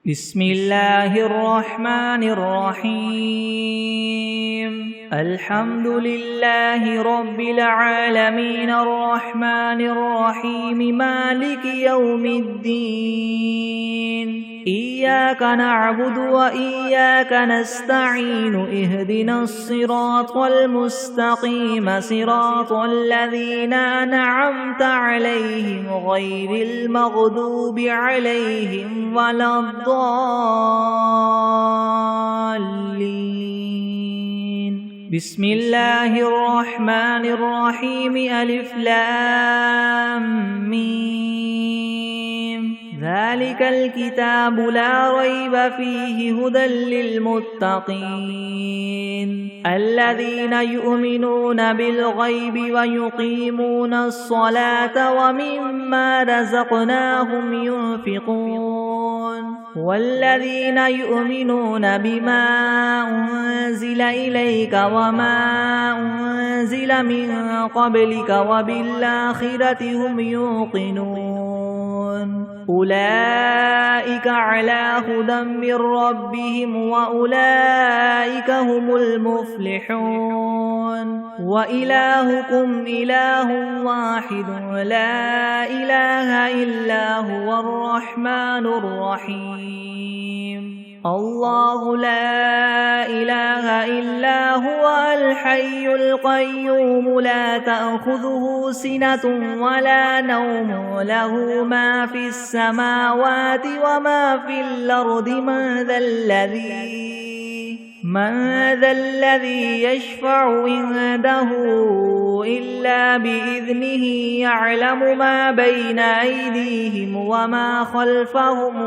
بسم الله الرحمن الرحيم الحمد لله رب العالمين الرحمن الرحيم مالك يوم الدين إياك نعبد وإياك نستعين اهدنا الصراط المستقيم صراط الذين أنعمت عليهم غير المغضوب عليهم ولا الضالين بسم الله الرحمن الرحيم ألف لام ميم ذلك الكتاب لا ريب فيه هدى للمتقين الذين يؤمنون بالغيب ويقيمون الصلاة ومما رزقناهم ينفقون والذين يؤمنون بما أنزل إليك وما أنزل من قبلك وبالآخرة هم يوقنون أولئك على هدى من ربهم وأولئك هم المفلحون وإلهكم إله واحد لا إله إلا هو الرحمن الرحيم الله لا إله إلا هو الحي القيوم لا تأخذه سنة ولا نوم له ما في السماوات وما في الأرض من ذا الذي يشفع عنده إلا بإذنه يعلم ما بين أيديهم وما خلفهم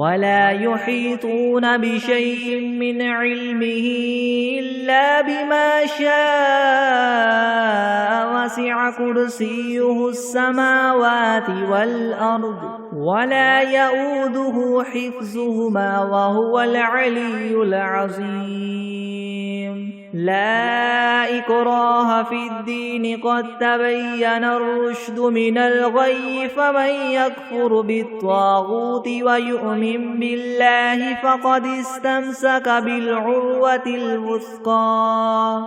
ولا يحيطون بشيء من علمه إلا بما شاء وسع كرسيه السماوات والأرض ولا يؤوده حفظهما وهو العلي العظيم لا إكراه في الدين قد تبين الرشد من الغي فمن يكفر بالطاغوت ويؤمن بالله فقد استمسك بالعروة الوثقى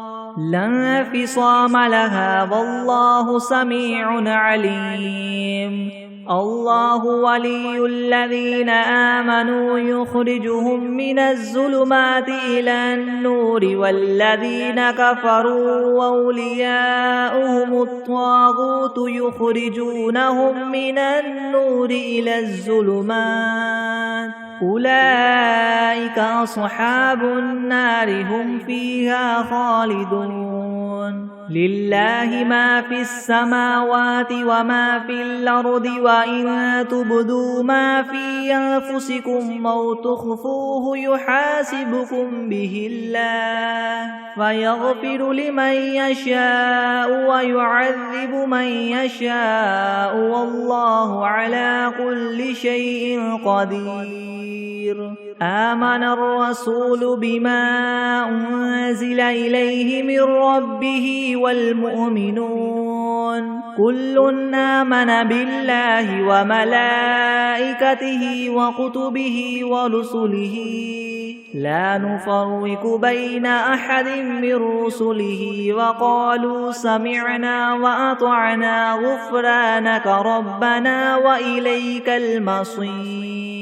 لا انفصام لها والله سميع عليم الله ولي الذين آمنوا يخرجهم من الظلمات إلى النور والذين كفروا أولياؤهم الطاغوت يخرجونهم من النور إلى الظلمات أولئك أصحاب النار هم فيها خالدون لله ما في السماوات وما في الأرض وإن تبدوا ما في أنفسكم أو تخفوه يحاسبكم به الله فيغفر لمن يشاء ويعذب من يشاء والله على كل شيء قدير آمن الرسول بما أنزل إليه من ربه والمؤمنون كل آمن بالله وملائكته وكتبه ورسله لا نفرق بين أحد من رسله وقالوا سمعنا وأطعنا غفرانك ربنا وإليك المصير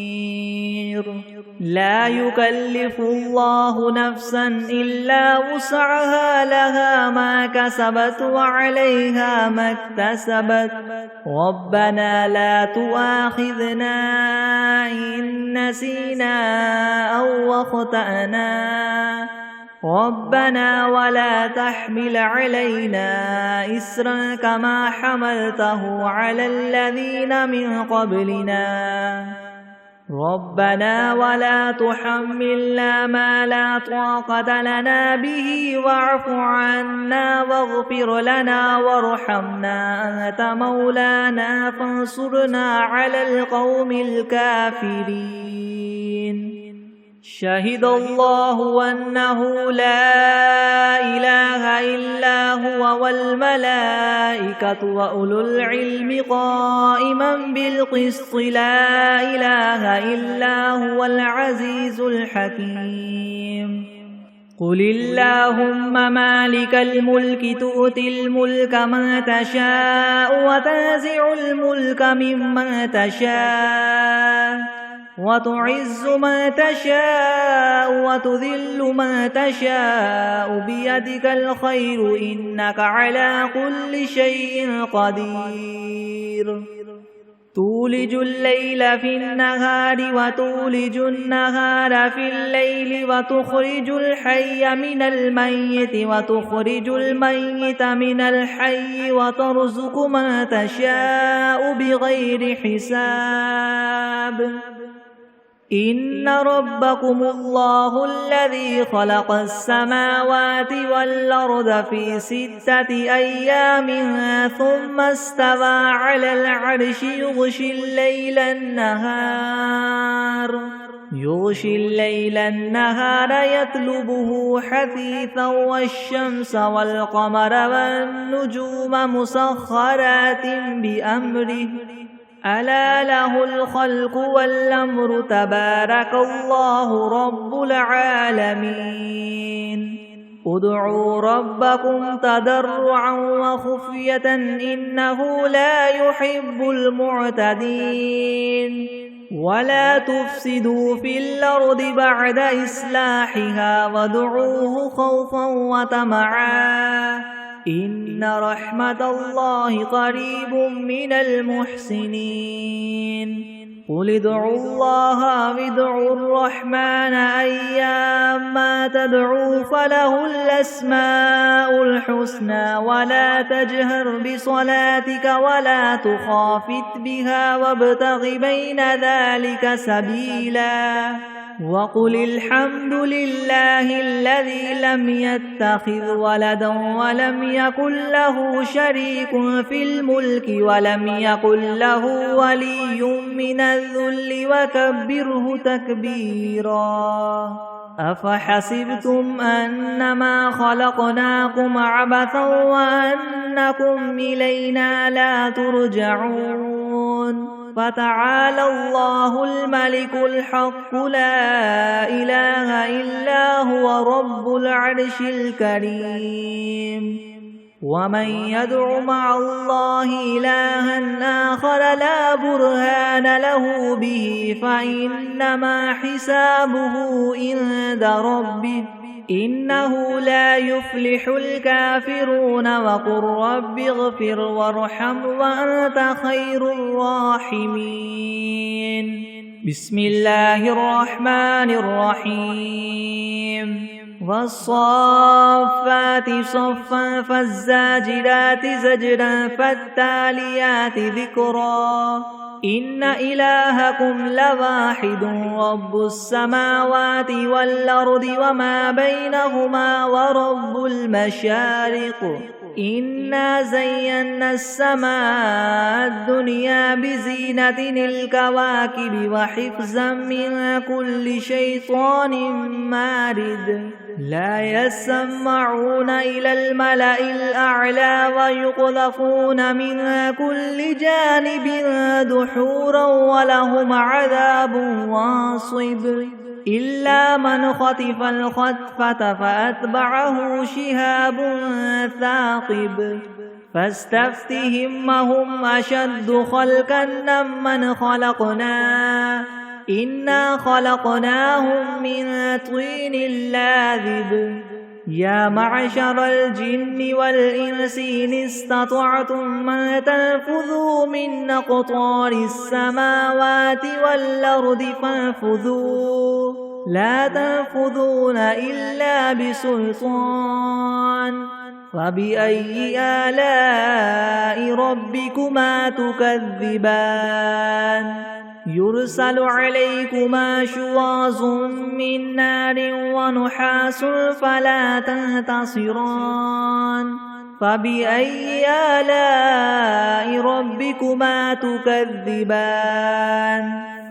لا يكلف الله نفسا إلا وسعها لها ما كسبت وعليها ما اكتسبت ربنا لا تؤاخذنا إن نسينا أو أخطأنا ربنا ولا تحمل علينا إسرا كما حملته على الذين من قبلنا ربنا ولا تحملنا ما لا طاقة لنا به واعف عنا واغفر لنا وارحمنا أنت مولانا فانصرنا على القوم الكافرين شهد الله أنه لا إله إلا هو والملائكة وأولو العلم قائما بالقسط لا إله إلا هو العزيز الحكيم قل اللهم مالك الملك تؤتي الملك من تشاء وتنزع الملك ممن تشاء وتعز من تشاء وتذل من تشاء بيدك الخير إنك على كل شيء قدير تولج الليل في النهار وتولج النهار في الليل وتخرج الحي من الميت وتخرج الميت من الحي وترزق من تشاء بغير حساب إن ربكم الله الذي خلق السماوات والأرض في 6 أيام ثم استوى على العرش يغشي الليل النهار يطلبه حثيثا والشمس والقمر والنجوم مسخرات بأمره ألا له الخلق والأمر تبارك الله رب العالمين ادعوا ربكم تضرعا وخفية إنه لا يحب المعتدين ولا تفسدوا في الأرض بعد إصلاحها وادعوه خوفا وطمعا إن رحمة الله قريب من المحسنين قل ادعوا الله وادعوا الرحمن أيما تدعوا فله الأسماء الحسنى ولا تجهر بصلاتك ولا تخافت بها وابتغ بين ذلك سبيلا وقل الحمد لله الذي لم يتخذ ولدا ولم يكن له شريك في الملك ولم يكن له ولي من الذل وكبره تكبيرا أفحسبتم أنما خلقناكم عبثا وأنكم إلينا لا ترجعون فتعالى الله الملك الحق لا إله إلا هو رب العرش الكريم ومن يدع مع الله إلها آخر لا برهان له به فإنما حسابه عند ربه إنه لا يفلح الكافرون وقل رب اغفر وارحم وأنت خير الراحمين بسم الله الرحمن الرحيم والصافات صفا فالزاجرات زجرا فالتاليات ذكرا إن إلهكم لواحد رب السماوات والأرض وما بينهما ورب المشارق إنا زينا السماء الدنيا بزينة الكواكب وحفظا من كل شيطان مارد لا يسمعون إلى الملأ الأعلى ويقذفون من كل جانب دحورا ولهم عذاب واصب إلا من خطف الخطفة فأتبعه شهاب ثاقب فاستفتهم هم أشد خلقا ممن خلقنا إنا خلقناهم من طين لاذب يا معشر الجن والإنس إن استطعتم أن تنفذوا من أقطار السماوات والأرض فانفذوا لا تنفذون إلا بسلطان فبأي آلاء ربكما تكذبان يرسل عليكما شواظ من نار ونحاس فلا تنتصران فبأي آلاء ربكما تكذبان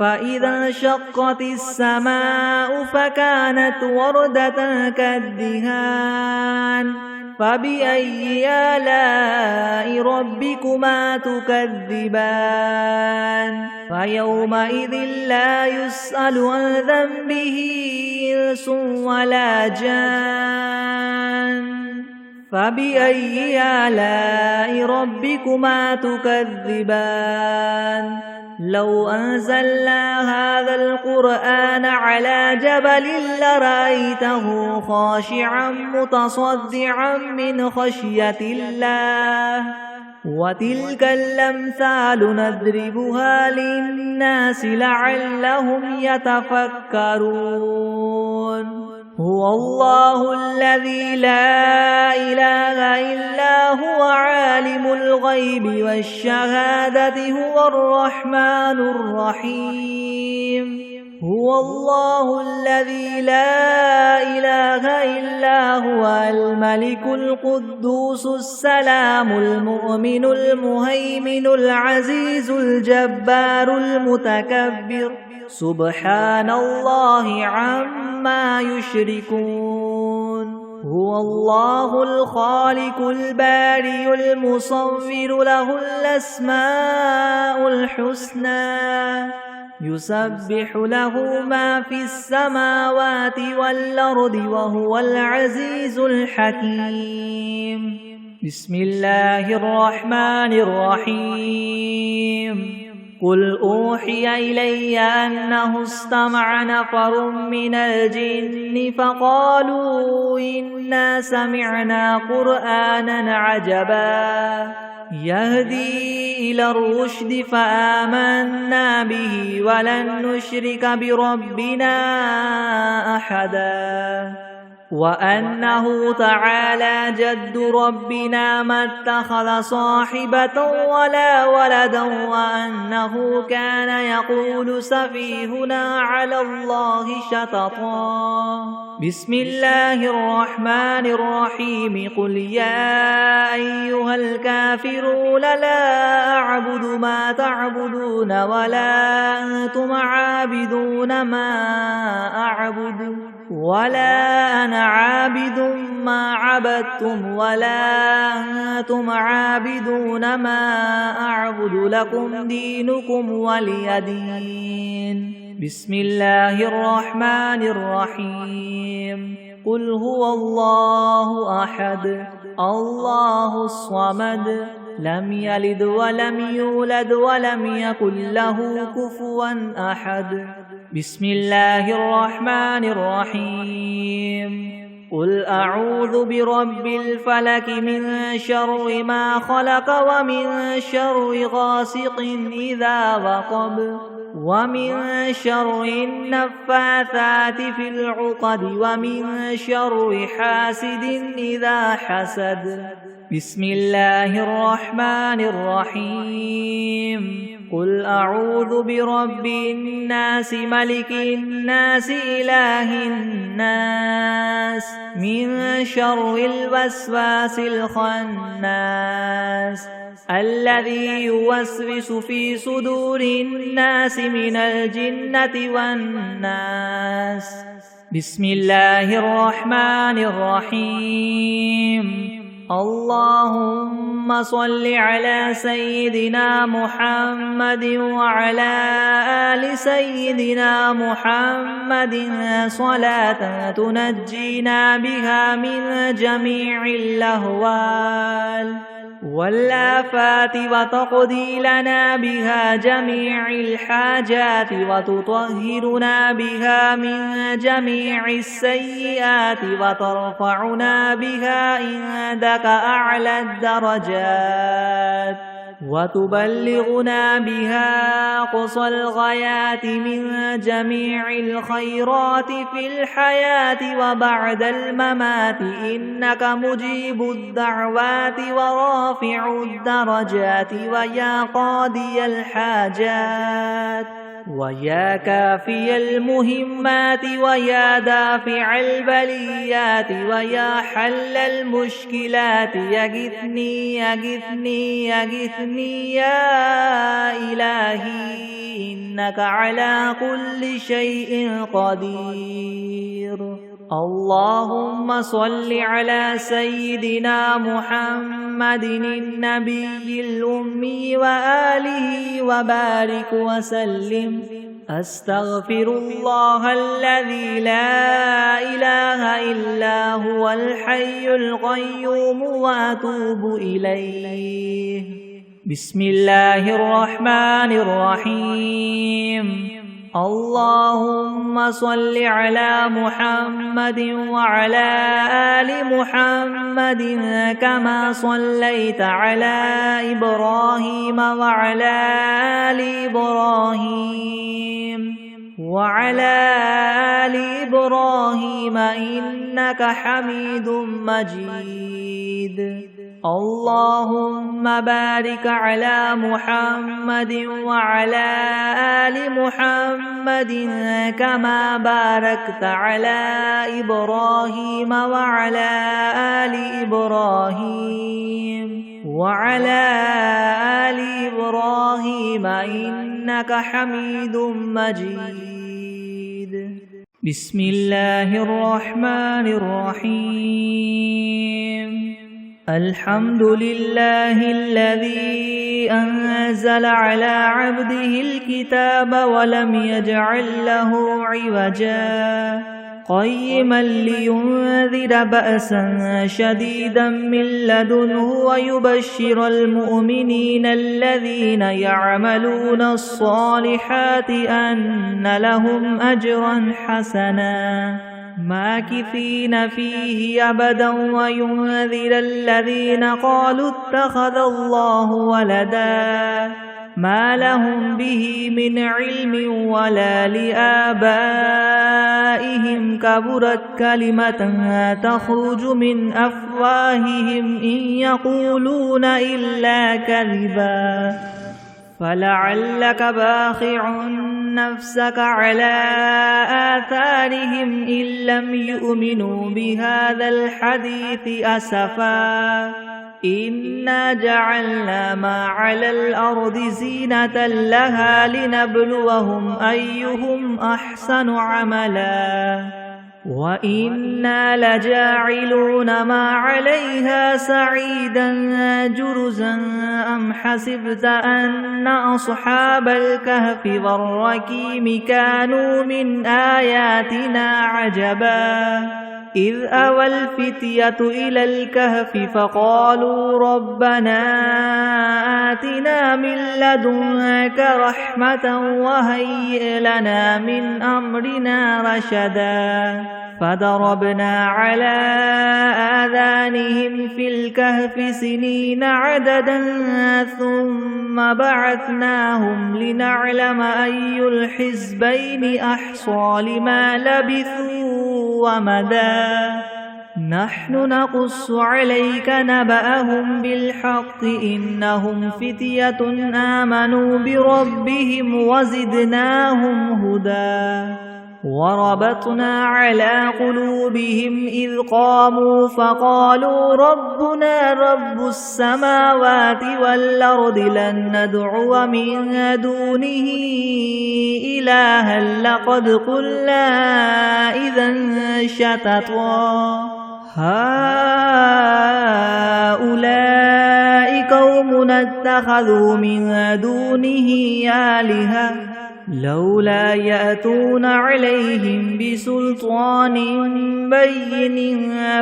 فإذا انشقت السماء فكانت وردة كالدهان فبأي آلاء ربكما تكذبان فيومئذ لا يسأل عن ذنبه إنس ولا جان فبأي آلاء ربكما تكذبان لو أنزلنا هذا القرآن على جبل لرأيته خاشعا متصدعا من خشية الله وتلك الأمثال نضربها للناس لعلهم يتفكرون هو الله الذي لا إله إلا هو عالم الغيب والشهادة هو الرحمن الرحيم هو الله الذي لا إله إلا هو الملك القدوس السلام المؤمن المهيمن العزيز الجبار المتكبر سبحان الله عما يشركون هو الله الخالق البارئ المصور له الأسماء الحسنى يسبح له ما في السماوات والأرض وهو العزيز الحكيم بسم الله الرحمن الرحيم قل أوحي إلي أنه استمع نفر من الجن فقالوا إنا سمعنا قرآنا عجبا يهدي إلى الرشد فآمنا به ولن نشرك بربنا أحدا وأنه تعالى جد ربنا ما اتخذ صاحبة ولا ولدا وأنه كان يقول سفيهنا على الله شططا بسم الله الرحمن الرحيم قل يا أيها الكافرون لا أعبد ما تعبدون ولا أنتم عابدون ما أعبد ولا أنا عابد ما عبدتم ولا أنتم عابدون ما أعبد لكم دينكم ولي دين بسم الله الرحمن الرحيم قل هو الله أحد الله الصمد لم يلد ولم يولد ولم يكن له كفوا أحد بسم الله الرحمن الرحيم قل أعوذ برب الفلك من شر ما خلق ومن شر غاسق إذا وقب ومن شر النفاثات في العقد ومن شر حاسد إذا حسد بسم الله الرحمن الرحيم قل أعوذ برب الناس ملك الناس إله الناس من شر الوسواس الخناس الذي يوسوس في صدور الناس من الجنة والناس بسم الله الرحمن الرحيم اللهم صل على سيدنا محمد وعلى آل سيدنا محمد صلاة تنجينا بها من جميع الأهوال والآفات وتقضي لنا بها جميع الحاجات وتطهرنا بها من جميع السيئات وترفعنا بها عندك أعلى الدرجات وتبلغنا بها أقصى الغايات من جميع الخيرات في الحياة وبعد الممات إنك مجيب الدعوات ورافع الدرجات ويا قاضي الحاجات ويا كافي المهمات ويا دافع البليات ويا حل المشكلات يغثني يغثني يغثني يا إلهي إنك على كل شيء قدير. اللهم صل على سيدنا محمد النبي الأمي وآله وبارك وسلم. أستغفر الله الذي لا إله إلا هو الحي القيوم وأتوب إليه. بسم الله الرحمن الرحيم. اللهم صل على محمد وعلى آل محمد كما صليت على إبراهيم وعلى آل إبراهيم إنك حميد مجيد. اللهم بارك على محمد وعلى آل محمد كما باركت على إبراهيم وعلى آل إبراهيم إنك حميد مجيد. بسم الله الرحمن الرحيم. الحمد لله الذي أنزل على عبده الكتاب ولم يجعل له عوجا قيما لينذر بأسا شديدا من لدنه ويبشر المؤمنين الذين يعملون الصالحات أن لهم أجرا حسنا ماكثين فيه أبدا وينذر الذين قالوا اتخذ الله ولدا ما لهم به من علم ولا لآبائهم كبرت كلمة تخرج من أفواههم إن يقولون إلا كذبا فلعلك باخع نفسك على آثارهم إن لم يؤمنوا بهذا الحديث أسفا إنا جعلنا ما على الأرض زينة لها لنبلوهم أيهم أحسن عملا وإنا لجاعلون ما عليها سعيدا جرزا أم حسبت أن أصحاب الكهف والرقيم كانوا من آياتنا عجبا إذ أوى الفتية إلى الكهف فقالوا ربنا آتنا من لدنك رحمة وهيئ لنا من أمرنا رشدا فضربنا على آذانهم في الكهف سنين عددا ثم بعثناهم لنعلم أي الحزبين أحصى لما لبثوا ومدى نحن نقص عليك نبأهم بالحق إنهم فتية آمنوا بربهم وزدناهم هدى وربطنا على قلوبهم إذ قاموا فقالوا ربنا رب السماوات والأرض لن ندعو من دونه إلها لقد قلنا إذا شططا هؤلاء قومنا اتخذوا من دونه آلهة لولا يأتون عليهم بسلطان بين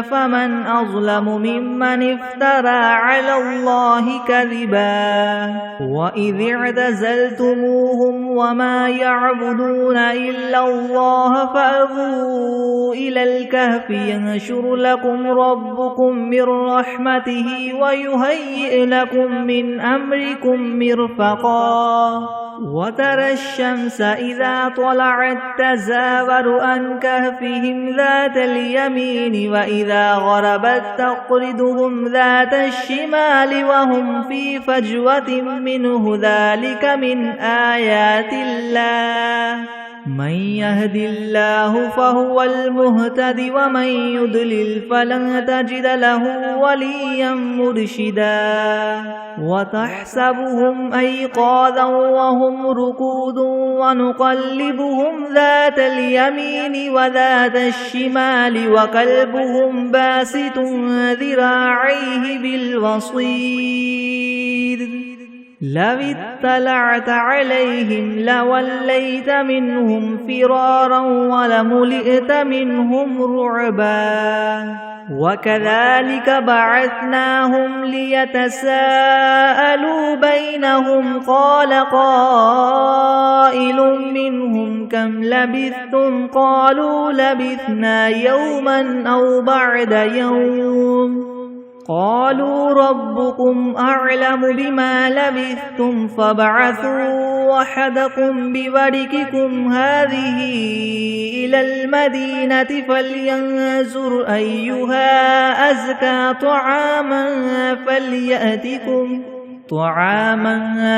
فمن أظلم ممن افترى على الله كذبا وإذ اعتزلتموهم وما يعبدون إلا الله فأووا إلى الكهف ينشر لكم ربكم من رحمته ويهيئ لكم من أمركم مرفقا وترى الشمس إذا طلعت تزاور عن كهفهم ذات اليمين وإذا غربت تقرضهم ذات الشمال وهم في فجوة منه ذلك من آيات الله من يهد الله فهو المهتد ومن يضلل فلن تجد له وليا مرشدا وتحسبهم أيقاظا وهم ركود ونقلبهم ذات اليمين وذات الشمال وكلبهم باسط ذراعيه بالوصيد لو اطلعت عليهم لوليت منهم فرارا ولملئت منهم رعبا وكذلك بعثناهم ليتساءلوا بينهم قال قائل منهم كم لبثتم قالوا لبثنا يوما أو بعد يوم قالوا ربكم أعلم بما لبثتم فابعثوا أحدكم بورقكم هذه إلى المدينة فلينظر أيها أزكى طعاما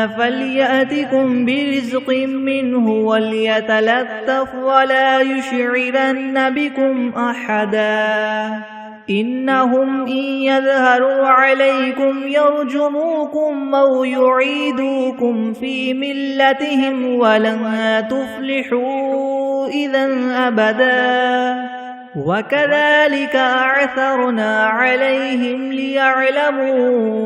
فليأتكم برزق منه وليتلطف ولا يشعرن بكم أحدا إنهم إن يظهروا عليكم يرجموكم أو يعيدوكم في ملتهم ولن تفلحوا إذا أبدا وكذلك أعثرنا عليهم ليعلموا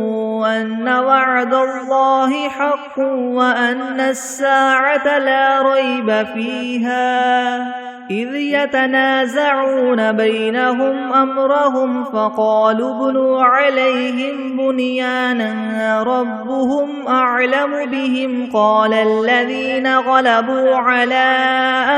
أن وعد الله حق وأن الساعة لا ريب فيها إذ يتنازعون بينهم أمرهم فقالوا ابنوا عليهم بنيانا ربهم أعلم بهم قال الذين غلبوا على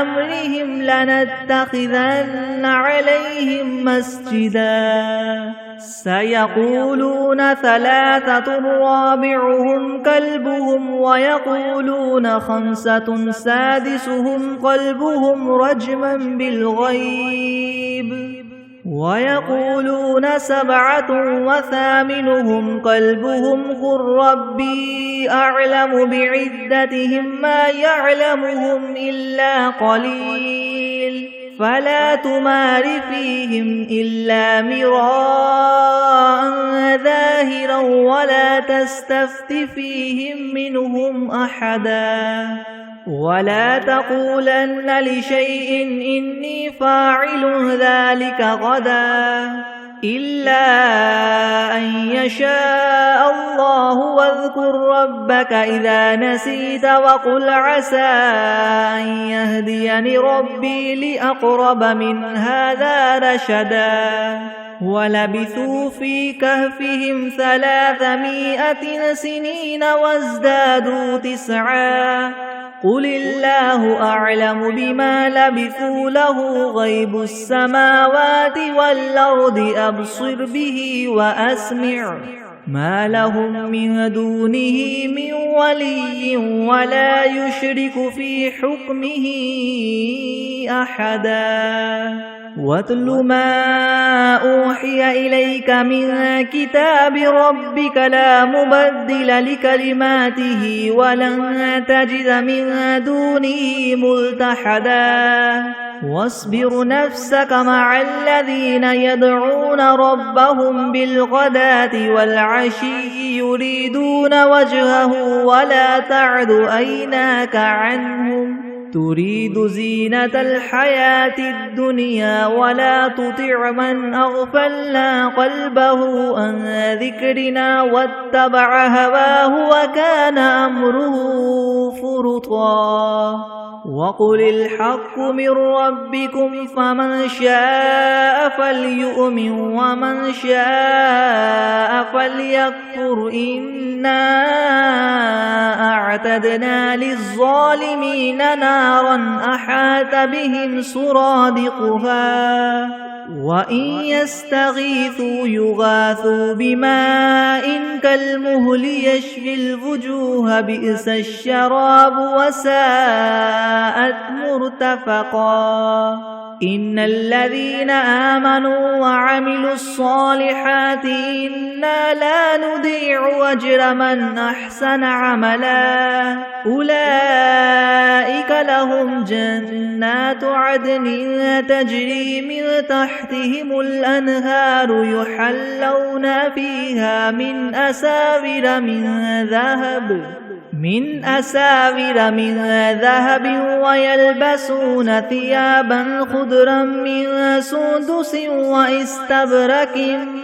أمرهم لنتخذن عليهم مسجدا سيقولون ثلاثة رابعهم كلبهم ويقولون خمسة سادسهم قلبهم رجما بالغيب ويقولون سبعة وثامنهم كلبهم قل ربي أعلم بعدتهم ما يعلمهم إلا قليل فلا تمار فيهم إلا مراء ظاهرا ولا تستفت فيهم منهم أحدا ولا تقولن لشيء إني فاعل ذلك غدا إلا أن يشاء الله واذكر ربك إذا نسيت وقل عسى أن يهديني ربي لأقرب من هذا رشدا ولبثوا في كهفهم 300 سنين وازدادوا 9 قل الله أعلم بما لبثوا له غيب السماوات والأرض أبصر به وأسمع ما لهم من دونه من ولي ولا يشرك في حكمه أحدا واتل ما أوحي إليك من كتاب ربك لا مبدل لكلماته ولن تجد من دونه ملتحدا واصبر نفسك مع الذين يدعون ربهم بالغداة والعشي يريدون وجهه ولا تعد عيناك عنهم تريد زينة الحياة الدنيا ولا تطع من أغفلنا قلبه عن ذكرنا واتبع هواه وكان أمره فرطا وقل الحق من ربكم فمن شاء فليؤمن ومن شاء فليكفر إنا أعتدنا للظالمين نارا أحاط بهم سرادقها وإن يستغيثوا يغاثوا بماء كالمهل يشفي الوجوه بئس الشراب وساءت مرتفقا إن الذين آمنوا وعملوا الصالحات إنا لا نضيع أجر من أحسن عملا أولئك لهم جنات عدن تجري من تحتهم الأنهار يحلون فيها من أساور من ذهب ويلبسون ثيابا خضرا من سندس واستبرق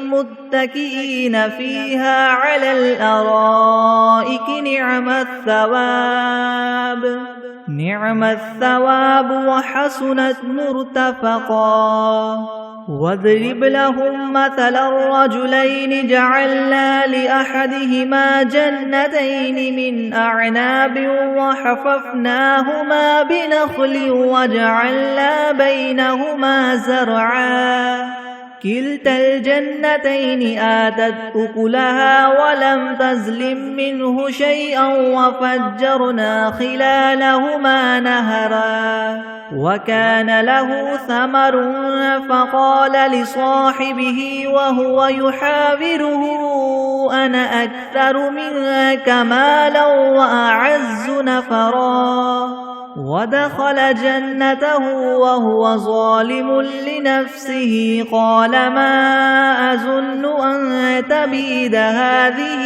متكئين فيها على الأرائك نعم الثواب وحسنت مرتفقا واضرب لهم مثلا الرجلين جعلنا لأحدهما جنتين من أعناب وحففناهما بنخل وجعلنا بينهما زرعا كلتا الجنتين آتت أكلها ولم تظلم منه شيئا وفجرنا خلالهما نهرا وكان له ثمر فقال لصاحبه وهو يحاوره أنا أكثر منك مالا وأعز نفرا ودخل جنته وهو ظالم لنفسه قال ما أظن أن تبيد هذه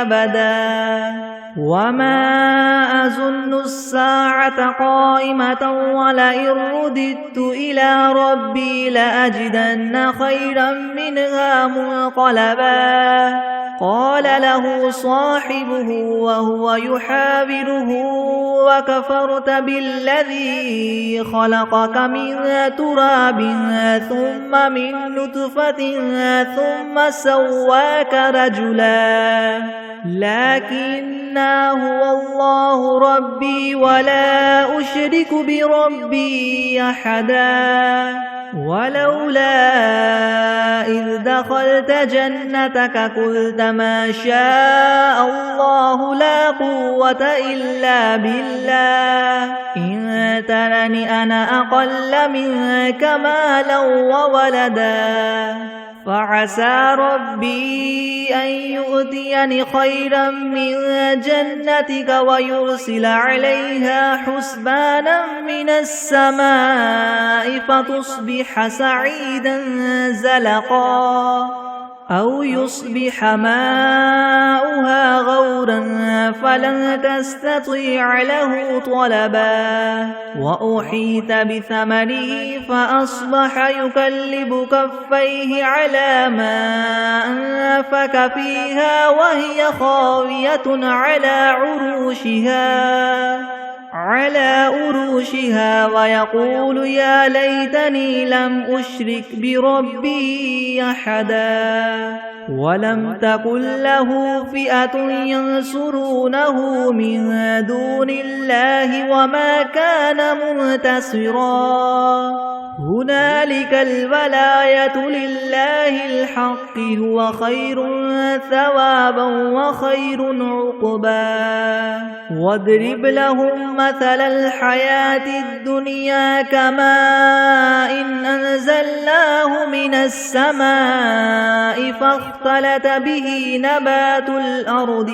أبدا وما أظن الساعة قائمة ولئن رددت إلى ربي لأجدن خيرا منها منقلبا قال له صاحبه وهو يحاوره وكفرت بالذي خلقك من تراب ثم من نطفة ثم سواك رجلا لكن هو الله ربي ولا أشرك بربي أحدا ولولا إذ دخلت جنتك قلت ما شاء الله لا قوة إلا بالله إن ترني أنا أقل منك مالا وولدا فعسى ربي أن يؤتيني خيرا من جنتك ويرسل عليها حسبانا من السماء فتصبح صعيدا زلقا أو يصبح ماؤها غورا فلن تستطيع له طلبا وأحيط بثمره فأصبح يكلب كفيه على ما أنفق فيها وهي خاوية على عروشها ويقول يا ليتني لم أشرك بربي أحدا ولم تكن له فئة ينصرونه من دون الله وما كان منتصرا هنالك الولاية لله الحق هو خير ثوابا وخير عقبا واضرب لهم مثل الحياة الدنيا كماء إن أنزلناه من السماء فاختلط به نبات الأرض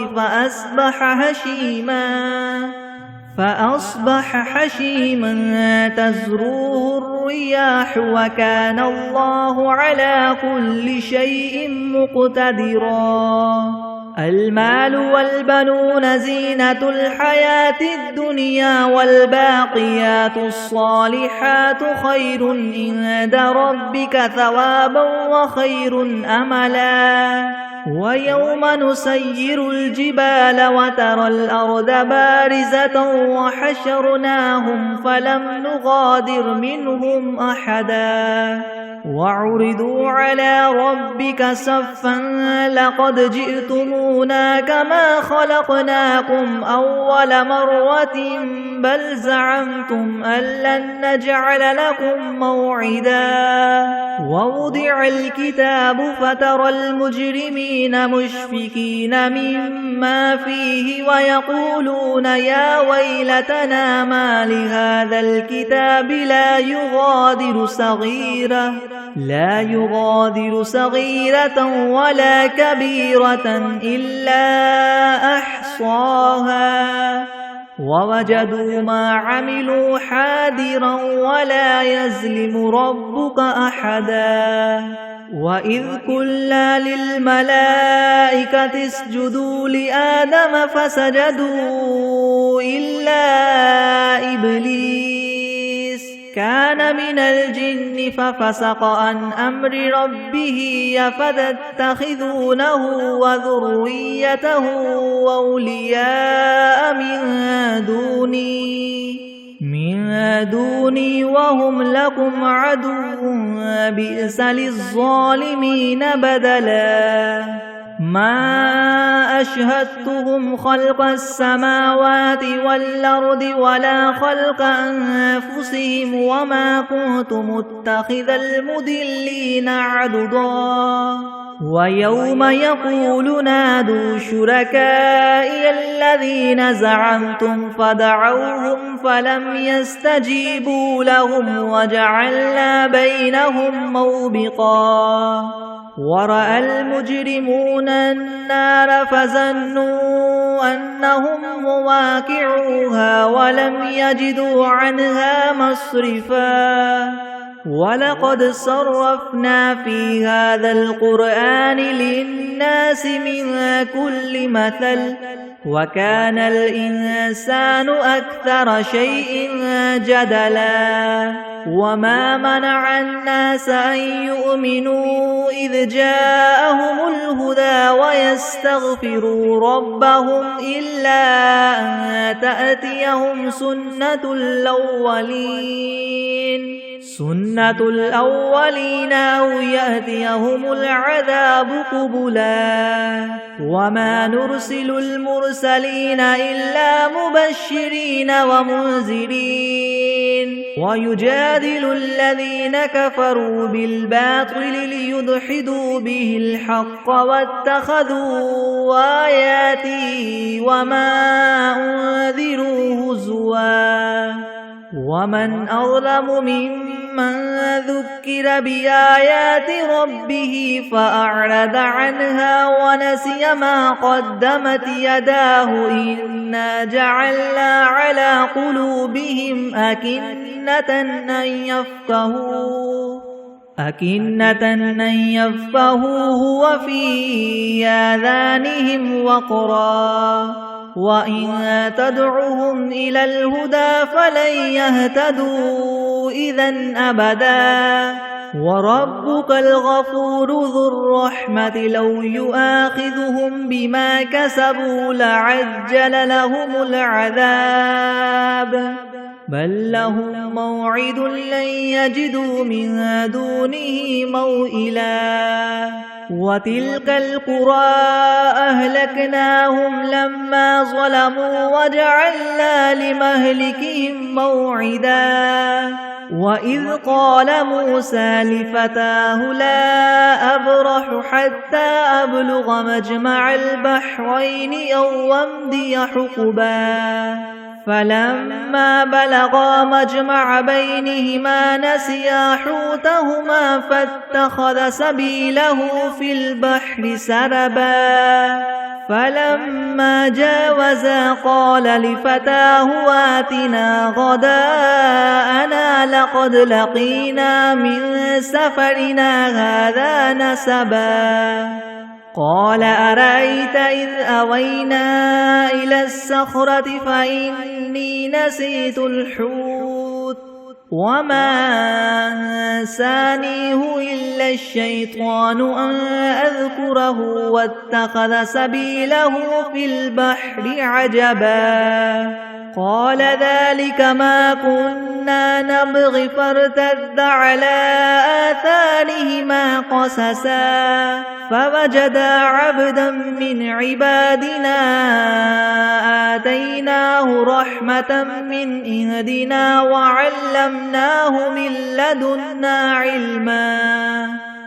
فأصبح هشيما تذروه الرياح وكان الله على كل شيء مقتدرا المال والبنون زينة الحياة الدنيا والباقيات الصالحات خير عند ربك ثوابا وخير أملا ويوم نسير الجبال وترى الأرض بارزة وحشرناهم فلم نغادر منهم أحدا وعرضوا على ربك صفا لقد جئتمونا كما خلقناكم أول مرة بل زعمتم أن لن نجعل لكم موعدا ووضع الكتاب فترى المجرمين مشفقين مما فيه ويقولون يا ويلتنا ما لهذا الكتاب لا يغادر صغيرة ولا كبيرة إلا أحصاها ووجدوا ما عملوا حاضرا ولا يظلم ربك أحدا وإذ قلنا للملائكة اسجدوا لآدم فسجدوا إلا إبليس كان من الجن ففسق عن أمر ربه أفتتخذونه وذريته أولياء من دوني وهم لكم عدو بئس للظالمين بدلا ما أشهدتهم خلق السماوات والأرض ولا خلق أنفسهم وما كنت متخذ المضلين عضدا ويوم يقول نادوا شركائي الذين زعمتم فدعوهم فلم يستجيبوا لهم وجعلنا بينهم موبقا ورأى المجرمون النار فظنوا أنهم مواقعوها ولم يجدوا عنها مصرفا ولقد صرفنا في هذا القرآن للناس من كل مثل وكان الإنسان أكثر شيء جدلا وما منع الناس أن يؤمنوا إذ جاءهم الهدى ويستغفروا ربهم إلا أن تأتيهم سنة الأولين أو يأتيهم العذاب قبلا وما نرسل المرسلين إلا مبشرين ومنذرين ويجادل الذين كفروا بالباطل ليدحضوا به الحق واتخذوا آياتي وما أنذروا هزوا ومن أظلم ممن ذكر بآيات ربه فأعرض عنها ونسي ما قدمت يداه إنا جعلنا على قلوبهم أكنة أن يفقهوه وفي آذانهم وقرا وإن تدعهم إلى الهدى فلن يهتدوا إذن أبدا وربك الغفور ذو الرحمة لو يؤاخذهم بما كسبوا لعجل لهم العذاب بل لهم موعد لن يجدوا من دونه موئلا وتلك القرى أهلكناهم لما ظلموا وجعلنا لمهلكهم موعدا وإذ قال موسى لفتاه لا أبرح حتى أبلغ مجمع البحرين أو أمضي حقبا فلما بلغا مجمع بينهما نسيا حوتهما فاتخذ سبيله في البحر سربا فلما جاوزا قال لفتاه آتنا غداءنا لقد لقينا من سفرنا هذا نسبا قال أرأيت إذ أوينا إلى الصخرة فإني نسيت الحوت وما أنسانيه إلا الشيطان أن أذكره واتخذ سبيله في البحر عجبا قال ذلك ما كنا نبغي فارتد على آثارهما قصصا فوجدا عبدا من عبادنا آتيناه رحمة من عندنا وعلمناه من لدنا علما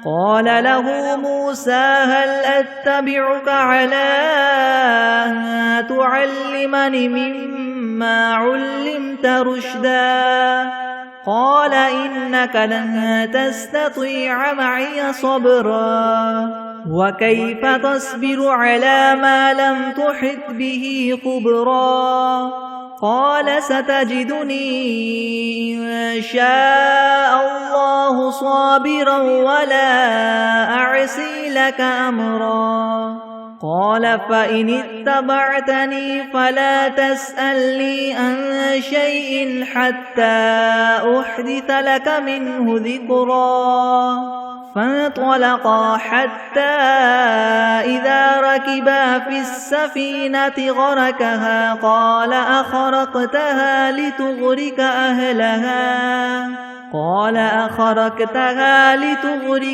قال له موسى هل أتبعك على أن تعلمني مما علمت رشدا قال إنك لن تستطيع معي صبرا وكيف تصبر على ما لم تحط به خبرا قال ستجدني إن شاء الله صابرا ولا أعصي لك أمرا قال فإن اتبعتني فلا تسألني عن شيء حتى أحدث لك منه ذكرا فانطلقا حتى إذا ركبا في السفينة غرقها قال أخرقتها لتغرق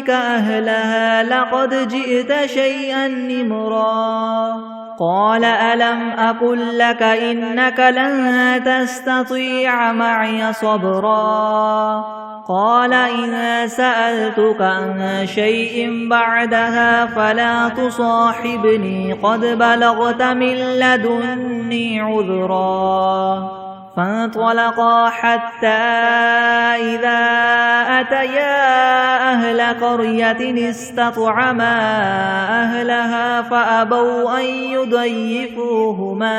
أهلها لقد جئت شيئا نمرا قال ألم أقل لك إنك لن تستطيع معي صبرا قال إن سألتك عن شيء بعدها فلا تصاحبني قد بلغت من لدني عذرا فانطلقا حتى إذا أتيا أهل قرية استطعما أهلها فأبوا أن يضيفوهما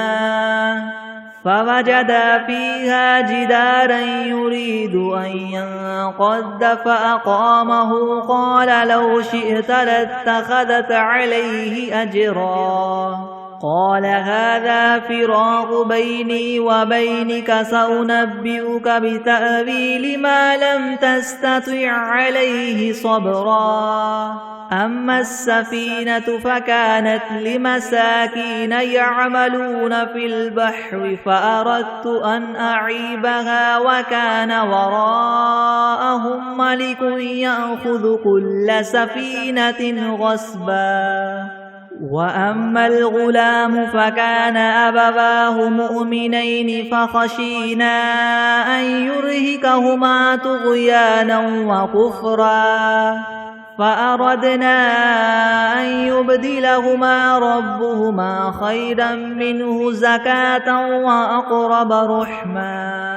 فوجدا فيها جدارا يريد أن ينقض فأقامه قال لو شئت لاتخذت عليه أجرا قال هذا فراق بيني وبينك سأنبئك بتأويل ما لم تستطع عليه صبرا أما السفينة فكانت لمساكين يعملون في البحر فأردت أن أعيبها وكان وراءهم ملك يأخذ كل سفينة غصبا وأما الغلام فكان أبواه مؤمنين فخشينا أن يرهقهما طغيانا وكفرا فأردنا أن يبدلهما ربهما خيرا منه زكاة وأقرب رحما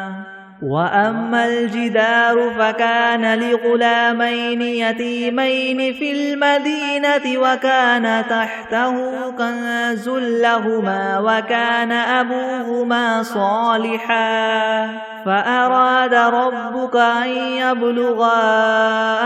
وأما الجدار فكان لغلامين يتيمين في المدينة وكان تحته كنز لهما وكان أبوهما صالحا فأراد ربك أن يبلغا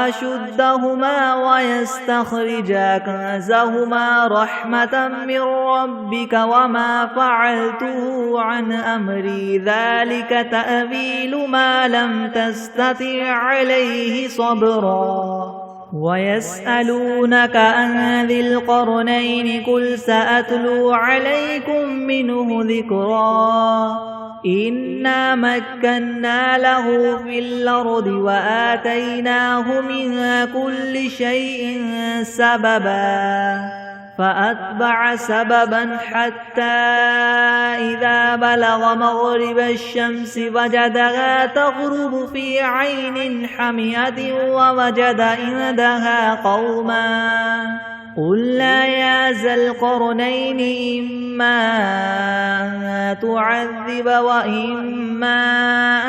أشدهما ويستخرجا كنزهما رحمة من ربك وما فعلته عن أمري ذلك تأويل ما لم تستطع عليه صبرا ويسألونك عن ذي القرنين قل سأتلو عليكم منه ذكرا إنا مكنا له في الأرض وآتيناه من كل شيء سببا فأتبع سببا حتى إذا بلغ مغرب الشمس وجدها تغرب في عين حمية ووجد عندها قوما قلنا يا ذا القرنين إما أن تعذب وإما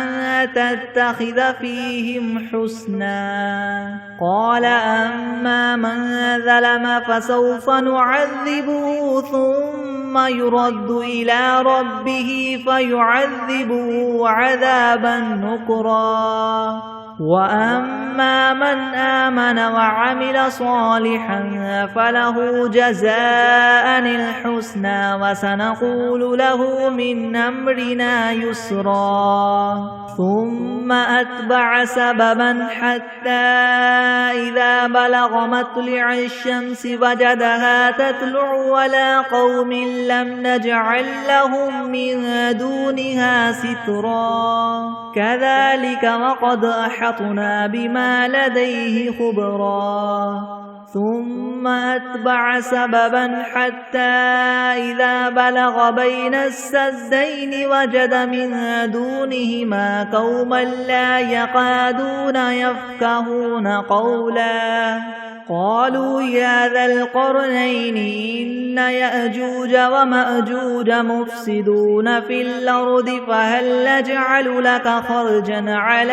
أن تتخذ فيهم حسنا قال أما من ظلم فسوف نعذبه ثم يرد إلى ربه فيعذبه عذابا نكرا وأما من آمن وعمل صالحا فله جزاء الحسنى وسنقول له من أمرنا يسرا ثم ثم أتبع سببا حتى إذا بلغ مطلع الشمس وجدها تطلع على قوم لم نجعل لهم من دونها سترا كذلك وقد أحطنا بما لديه خبرا ثم أتبع سببا حتى إذا بلغ بين السدين وجد من دونهما قوما لا يكادون يفقهون قولا قالوا يا ذا القرنين إن يأجوج ومأجوج مفسدون في الأرض فهل نجعل لك خرجا على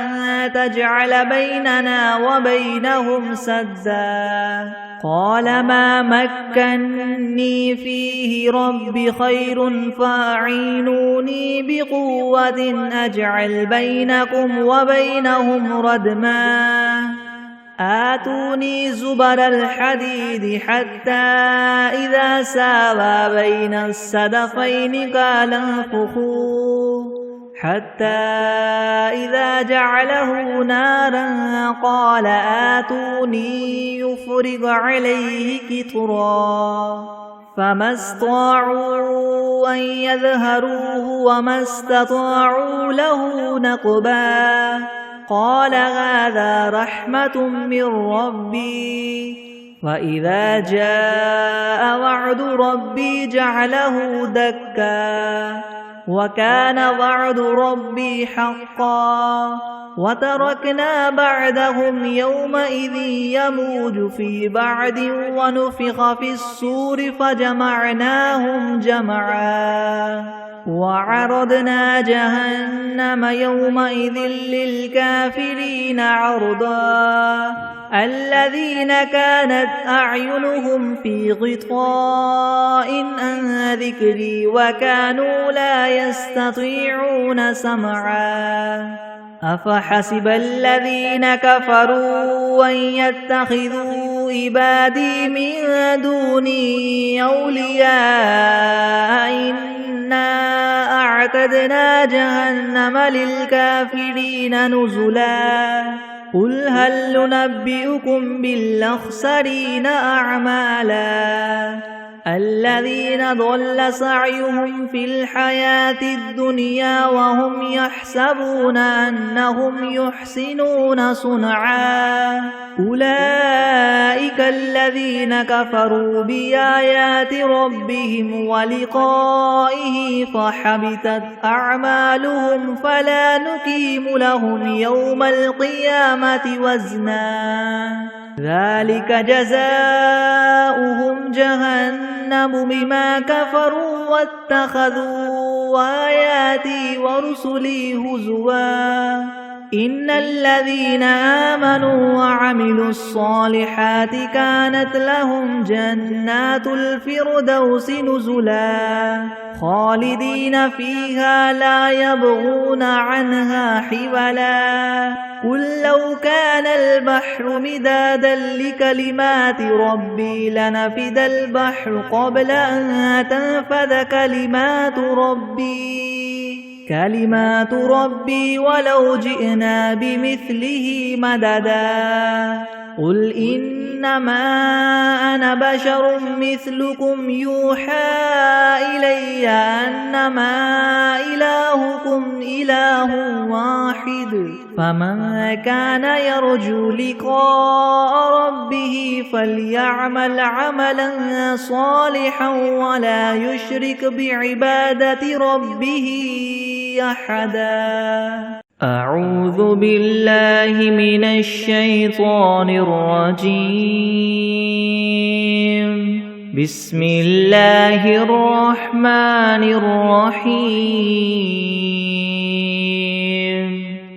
أن تجعل بيننا وبينهم سدا قال ما مكني فيه ربي خير فأعينوني بقوة أجعل بينكم وبينهم ردما آتوني زبر الحديد حتى إذا ساوى بين الصدفين قال انفخوا حتى إذا جعله نارا قال آتوني يفرغ عليه قطرا فما استطاعوا أن يظهروه وما استطاعوا له نقبا قال هذا رحمة من ربي وإذا جاء وعد ربي جعله دكا وكان وعد ربي حقا وتركنا بعدهم يومئذ يموج في بعد ونفخ في الصور فجمعناهم جمعا وعرضنا جهنم يومئذ للكافرين عرضا الذين كانت أعينهم في غطاء عن ذكري وكانوا لا يستطيعون سمعا أفحسب الذين كفروا أن يتخذوا عبادي من دوني أولياء إنا أعتدنا جهنم للكافرين نزلا قل هل ننبئكم بالأخسرين أعمالا الذين ضل سعيهم في الحياة الدنيا وهم يحسبون أنهم يحسنون صنعا أولئك الذين كفروا بآيات ربهم ولقائه فحبطت أعمالهم فلا نقيم لهم يوم القيامة وزنا ذلك جزاؤهم جهنم بما كفروا واتخذوا آياتي ورسلي هزوا إن الذين آمنوا وعملوا الصالحات كانت لهم جنات الفردوس نزلا خالدين فيها لا يبغون عنها حولا قل لو كان البحر مدادا لكلمات ربي لنفد البحر قبل أن تنفذ كلمات ربي ولو جئنا بمثله مددا قل إنما أنا بشر مثلكم يوحى إلي أنما إلهكم إله واحد فمن كان يرجو لقاء ربه فليعمل عملا صالحا ولا يشرك بعبادة ربه أحدا أعوذ بالله من الشيطان الرجيم بسم الله الرحمن الرحيم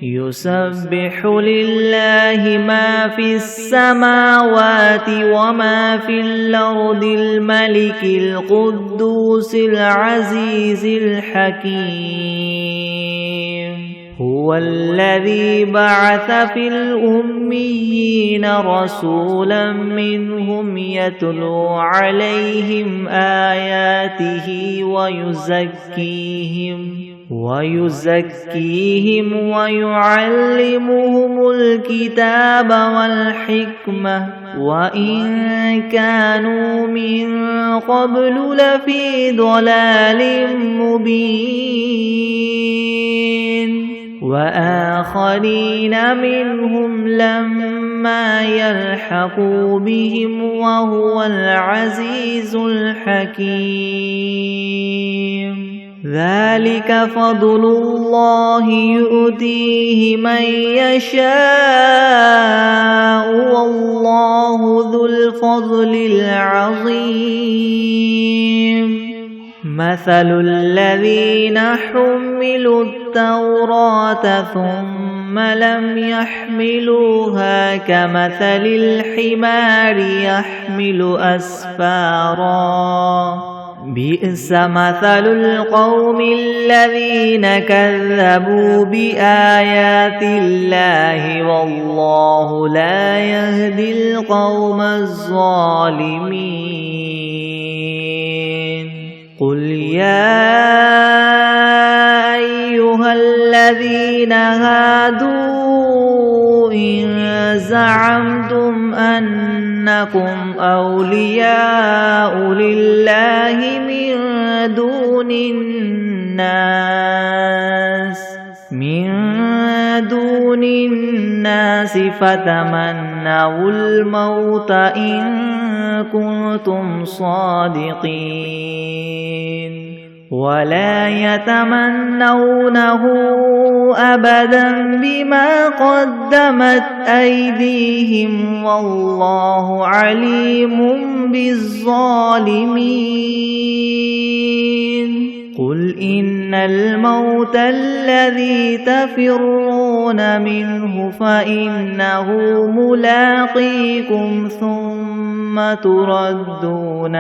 يسبح لله ما في السماوات وما في الأرض الملك القدوس العزيز الحكيم هو الذي بعث في الأميين رسولا منهم يتلو عليهم آياته ويزكيهم ويعلمهم الكتاب والحكمة وإن كانوا من قبل لفي ضلال مبين وآخرين منهم لما يلحقوا بهم وهو العزيز الحكيم ذلك فضل الله يؤتيه من يشاء والله ذو الفضل العظيم مثل الذين حملوا التوراة ثم لم يحملوها كمثل الحمار يحمل أسفارا بئس مثل القوم الذين كذبوا بآيات الله والله لا يهدي القوم الظالمين قل يا أيها الذين هادوا إن زعمتم أنكم أولياء لله من دون الناس فتمنوا الموت إن كنتم صادقين ولا يتمنونه أبدا بما قدمت أيديهم والله عليم بالظالمين قل إن الموت الذي تفرون منه فإنه ملاقيكم ثم تردون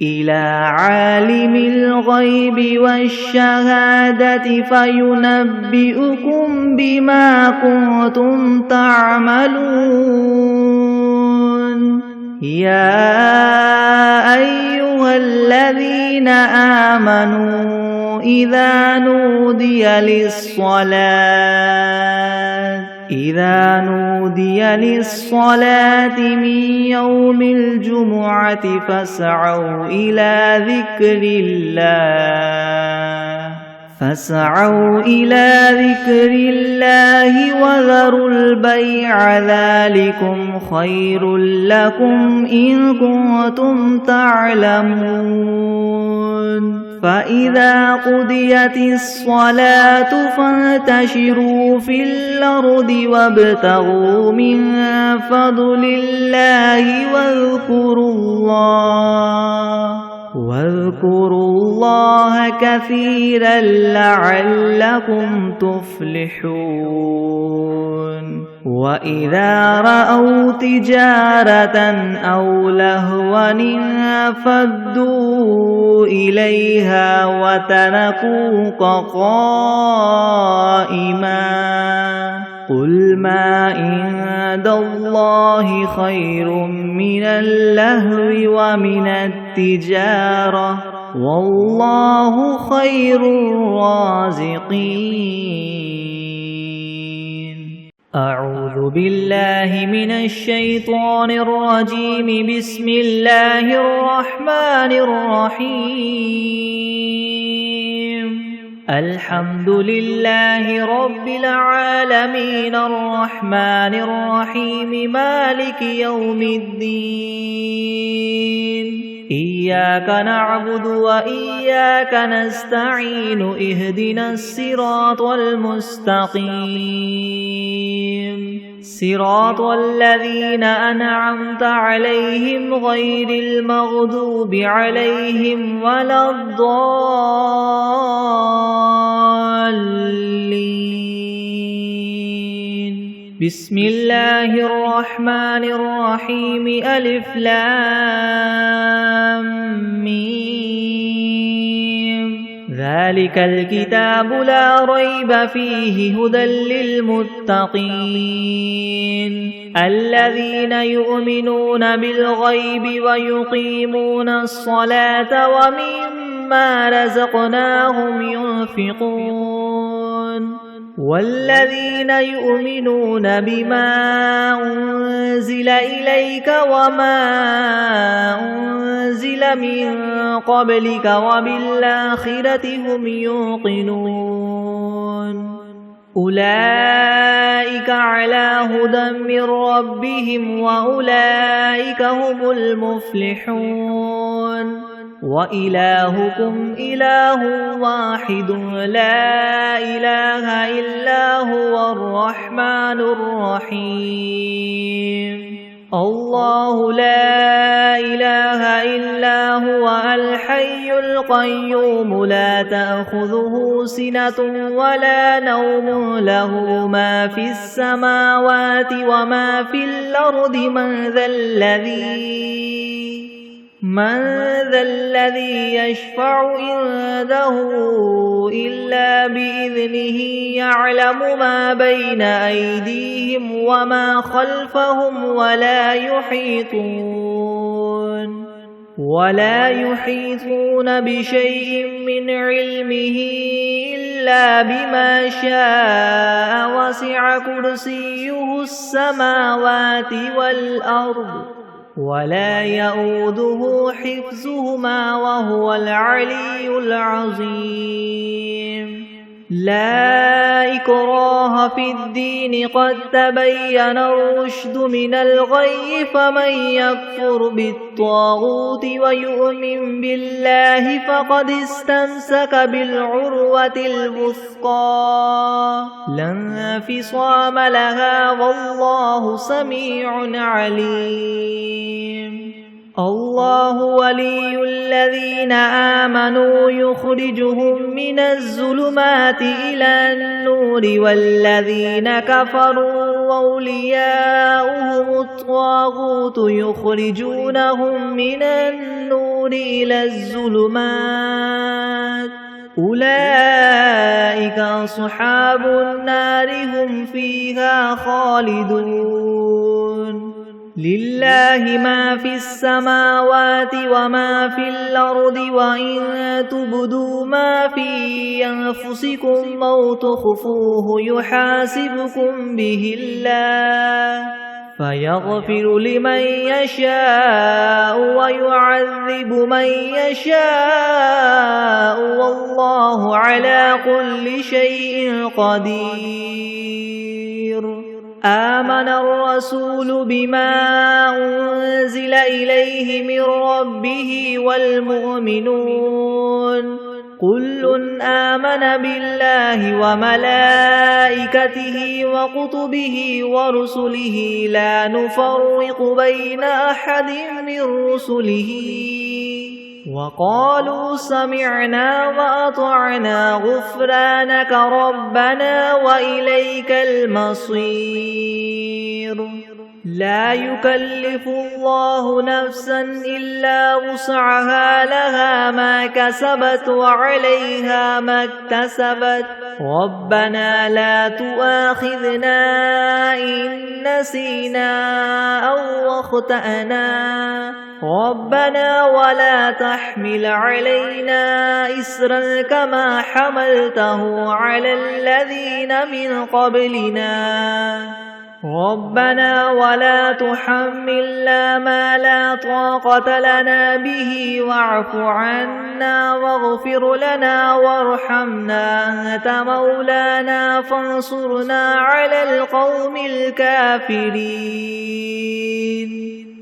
إلى عالم الغيب والشهادة فينبئكم بما كنتم تعملون يا أيها الذين آمنوا إذا نودي للصلاة من يوم الجمعة فاسعوا إلى ذكر الله وذروا البيع ذلكم خير لكم إن كنتم تعلمون فإذا قضيت الصلاة فانتشروا في الأرض وابتغوا من فضل الله واذكروا الله كثيرا لعلكم تفلحون وإذا رأوا تجارة أو لهوا انفضوا إليها وتركوك قائما قل ما عند الله خير من اللهو ومن التجارة والله خير الرازقين أعوذ بالله من الشيطان الرجيم بسم الله الرحمن الرحيم الحمد لله رب العالمين الرحمن الرحيم مالك يوم الدين إياك نعبد وإياك نستعين اهدنا الصراط المستقيم صراط الذين أنعمت عليهم غير المغضوب عليهم ولا الضالين بسم الله الرحمن الرحيم ألف لام ميم ذلك الكتاب لا ريب فيه هدى للمتقين الذين يؤمنون بالغيب ويقيمون الصلاة ومما رزقناهم ينفقون والذين يؤمنون بما أنزل إليك وما أنزل من قبلك وبالآخرة هم يوقنون أولئك على هدى من ربهم وأولئك هم المفلحون وإلهكم إله واحد لا إله إلا هو الرحمن الرحيم الله لا إله إلا هو الحي القيوم لا تأخذه سنة ولا نوم له ما في السماوات وما في الأرض من ذا الذي يشفع عنده إلا بإذنه يعلم ما بين أيديهم وما خلفهم ولا يحيطون بشيء من علمه إلا بما شاء وسع كرسيه السماوات والأرض ولا يؤوده حفظهما وهو العلي العظيم لا إكراه في الدين قد تبين الرشد من الغي فمن يكفر بالطاغوت ويؤمن بالله فقد استمسك بالعروة الوثقى لا انفصام لها والله سميع عليم الله ولي الذين آمنوا يخرجهم من الظلمات إلى النور والذين كفروا أولياؤهم الطاغوت يخرجونهم من النور إلى الظلمات أولئك أصحاب النار هم فيها خالدون لله ما في السماوات وما في الأرض وإن تبدوا ما في أنفسكم أو تخفوه يحاسبكم به الله فيغفر لمن يشاء ويعذب من يشاء والله على كل شيء قدير آمن الرسول بما أنزل إليه من ربه والمؤمنون كل آمن بالله وملائكته وكتبه ورسله لا نفرق بين أحد من رسله وقالوا سمعنا وأطعنا غفرانك ربنا وإليك المصير لا يكلف الله نفسا إلا وسعها لها ما كسبت وعليها ما اكتسبت ربنا لا تؤاخذنا إن نسينا أو أخطأنا ربنا ولا تحمل علينا إسرا كما حملته على الذين من قبلنا ربنا ولا تحملنا ما لا طاقة لنا به واعف عنا واغفر لنا وارحمنا أنت مولانا فانصرنا على القوم الكافرين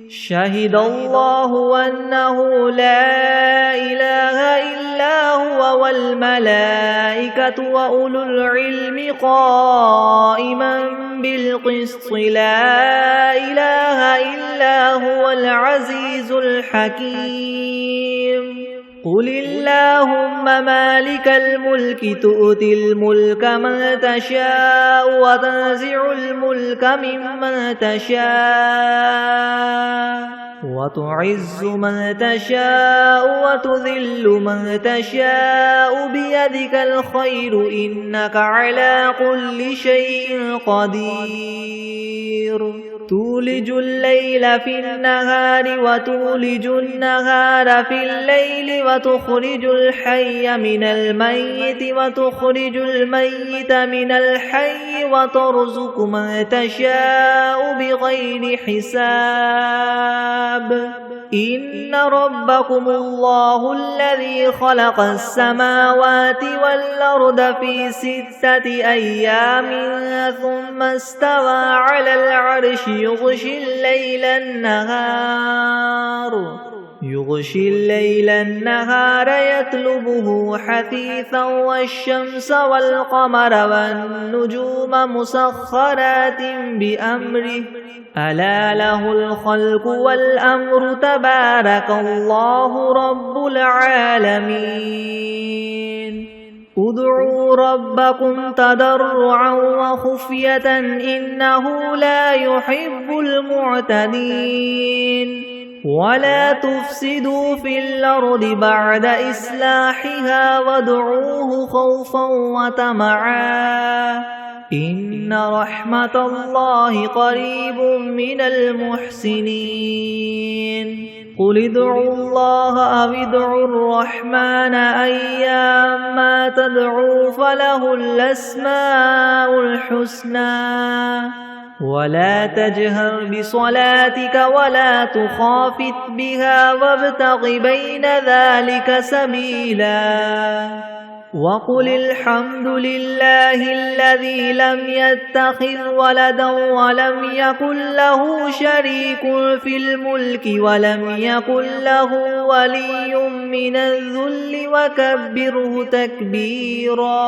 شهد الله أنه لا إله إلا هو والملائكة وأولو العلم قائما بالقسط لا إله إلا هو العزيز الحكيم قل اللهم مالك الملك تؤتي الملك من تشاء وتنزع الملك ممن تشاء وتعز من تشاء وتذل من تشاء بيدك الخير إنك على كل شيء قدير تولج الليل في النهار وتولج النهار في الليل وتخرج الحي من الميت وتخرج الميت من الحي وترزق من تشاء بغير حساب إن ربكم الله الذي خلق السماوات والأرض في 6 أيام ثم استوى على العرش يغشي الليل النهار يطلبه حثيثا والشمس والقمر والنجوم مسخرات بأمره ألا له الخلق والأمر تبارك الله رب العالمين ادعوا ربكم تضرعا وخفية إنه لا يحب المعتدين ولا تفسدوا في الأرض بعد إصلاحها وادعوه خوفا وطمعا إن رحمة الله قريب من المحسنين قل ادعوا الله أو ادعوا الرحمن أيما تدعوا فله الأسماء الحسنى ولا تجهر بصلاتك ولا تخافت بها وابتغ بين ذلك سبيلا وقل الحمد لله الذي لم يتخذ ولدا ولم يكن له شريك في الملك ولم يكن له ولي من الذل وكبره تكبيرا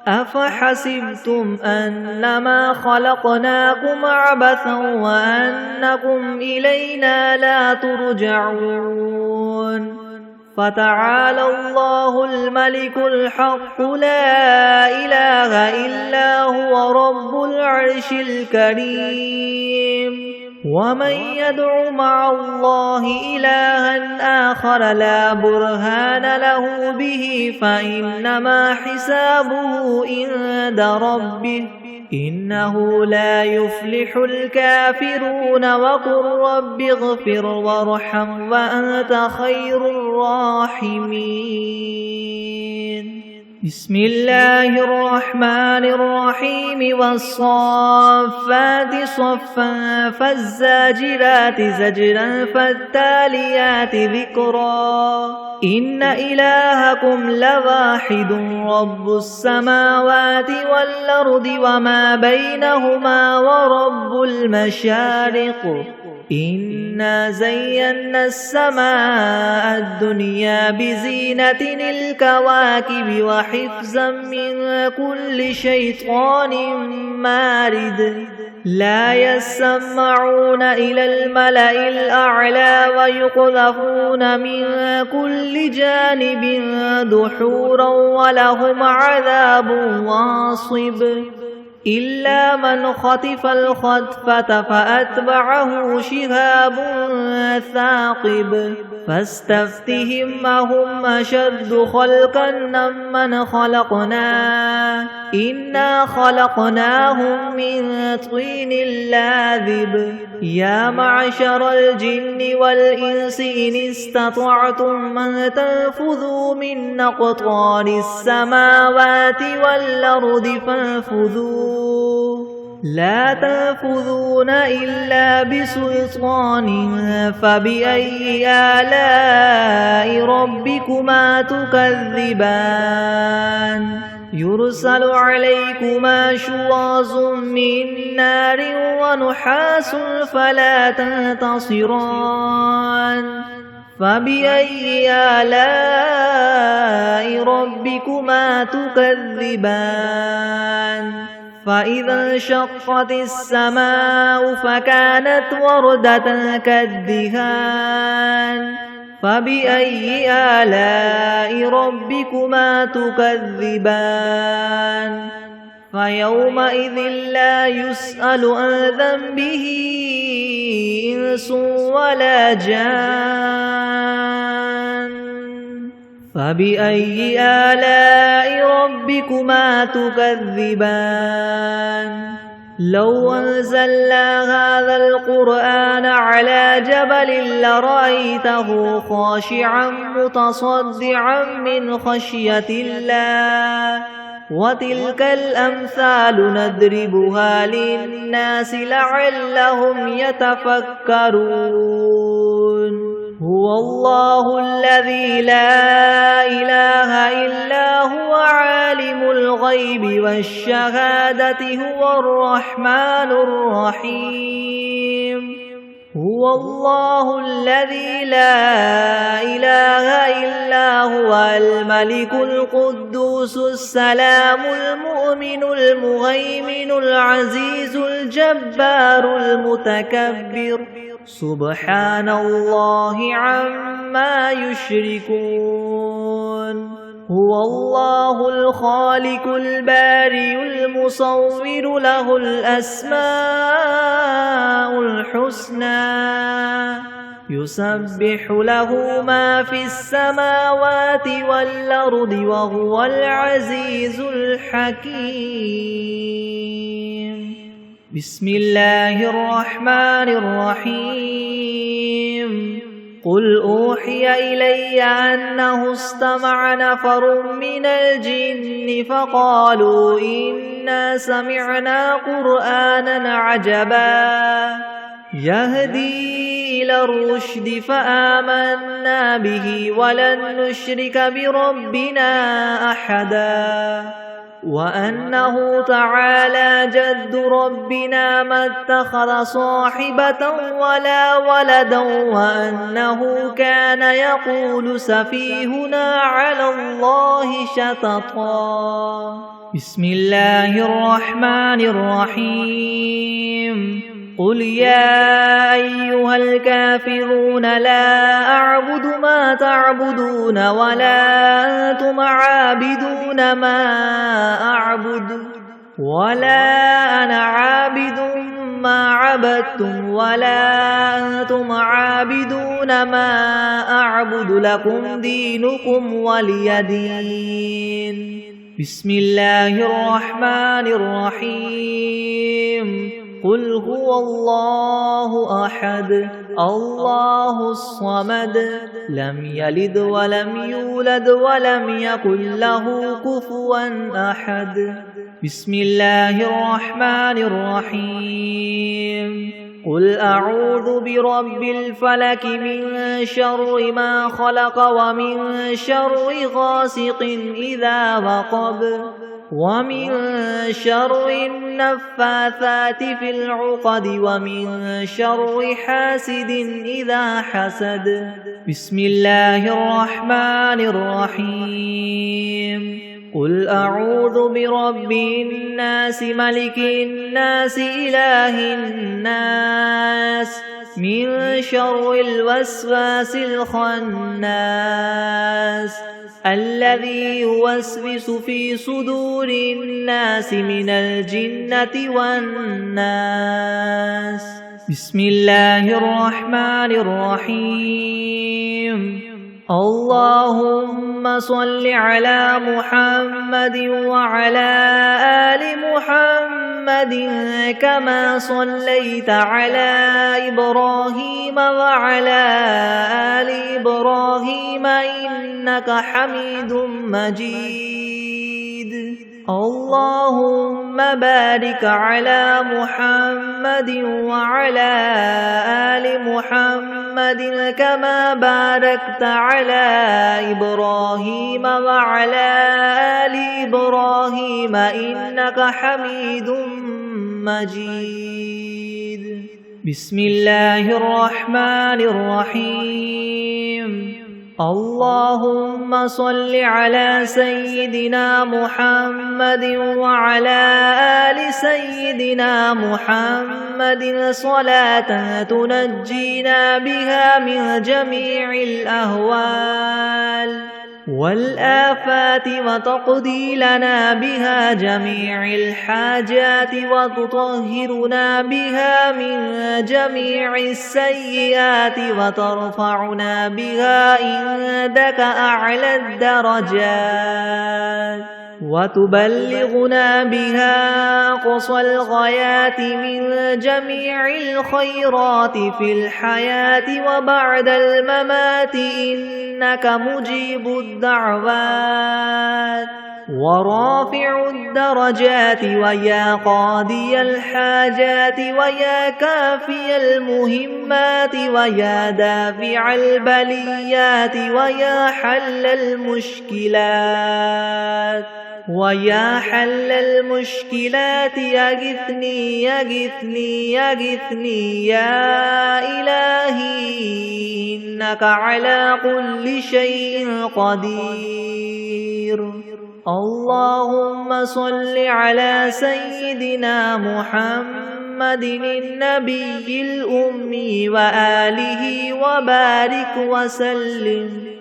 أفحسبتم أنما خلقناكم عبثا وأنكم إلينا لا ترجعون فتعالى الله الملك الحق لا إله إلا هو رب العرش الكريم ومن يدع مع الله إلها آخر لا برهان له به فإنما حسابه عند ربه إنه لا يفلح الكافرون وقل رب اغفر وارحم وأنت خير الراحمين بسم الله الرحمن الرحيم والصافات صفا فالزاجرات زجرا فالتاليات ذكرا إن إلهكم لواحد رب السماوات والأرض وما بينهما ورب المشارق إنا زينا السماء الدنيا بزينة الكواكب وحفظا من كل شيطان مارد لا يسمعون إلى الملأ الأعلى ويقذفون من كل جانب دحورا ولهم عذاب واصب إلا من خطف الخطفة فأتبعه شهاب ثاقب فاستفتهم أهم أشد خلقا ممن خلقنا إنا خلقناهم من طين لاذب يا معشر الجن والإنس إن استطعتم أن تنفذوا من أقطار السماوات والأرض فانفذوا لا تنفذون إلا بسلطان فبأي آلاء ربكما تكذبان يرسل عليكما شواظ من نار ونحاس فلا تنتصران فبأي آلاء ربكما تكذبان فإذا انشقت السماء فكانت وردة كالدهان فبأي آلاء ربكما تكذبان فيومئذ لا يسأل عن ذنبه إنس ولا جان فبأي آلاء ربكما تكذبان لو أنزلنا هذا القرآن على جبل لرأيته خاشعا متصدعا من خشية الله وتلك الأمثال نضربها للناس لعلهم يتفكرون هو الله الذي لا إله إلا هو عالم الغيب والشهادة هو الرحمن الرحيم هو الله الذي لا إله إلا هو الملك القدوس السلام المؤمن المهيمن العزيز الجبار المتكبر سبحان الله عما يشركون هو الله الخالق البارئ المصور له الأسماء الحسنى يسبح له ما في السماوات والأرض وهو العزيز الحكيم بسم الله الرحمن الرحيم قل أوحي إلي أنه استمع نفر من الجن فقالوا إنا سمعنا قرآنا عجبا يهدي إلى الرشد فآمنا به ولن نشرك بربنا أحدا وأنه تعالى جد ربنا ما اتخذ صاحبة ولا ولدا وأنه كان يقول سفيهنا على الله شططا بسم الله الرحمن الرحيم قل يا أيها الكافرون لا أعبد ما تعبدون ولا أنتم عابدون ما أعبد ولا أنا عابد ما عبدتم ولا أنتم عابدون ما أعبد لكم دينكم ولي دين بسم الله الرحمن الرحيم قل هو الله أحد الله الصمد لم يلد ولم يولد ولم يكن له كفوا أحد بسم الله الرحمن الرحيم قل أعوذ برب الفلك من شر ما خلق ومن شر غاسق إذا وقب ومن شر النفاثات في العقد ومن شر حاسد إذا حسد بسم الله الرحمن الرحيم قل أعوذ برب الناس ملك الناس إله الناس من شر الوسواس الخناس الذي يوسوس في صدور الناس من الجنة والناس بسم الله الرحمن الرحيم اللهم صل على محمد وعلى آل محمد كما صليت على إبراهيم وعلى آل إبراهيم إنك حميد مجيد اللهم بارك على محمد وعلى آل محمد كما باركت على إبراهيم وعلى آل إبراهيم إنك حميد مجيد بسم الله الرحمن الرحيم اللهم صل على سيدنا محمد وعلى آل سيدنا محمد صلاة تنجينا بها من جميع الأهوال والآفات وتقضي لنا بها جميع الحاجات وتطهرنا بها من جميع السيئات وترفعنا بها عندك أعلى الدرجات وتبلغنا بها أقصى الغايات من جميع الخيرات في الحياة وبعد الممات إنك مجيب الدعوات ورافع الدرجات ويا قاضي الحاجات ويا كافي المهمات ويا دافع البليات ويا حل المشكلات يغثني يغثني يغثني يا إلهي إنك على كل شيء قدير. اللهم صل على سيدنا محمد النبي الأمي وآله وبارك وسلم.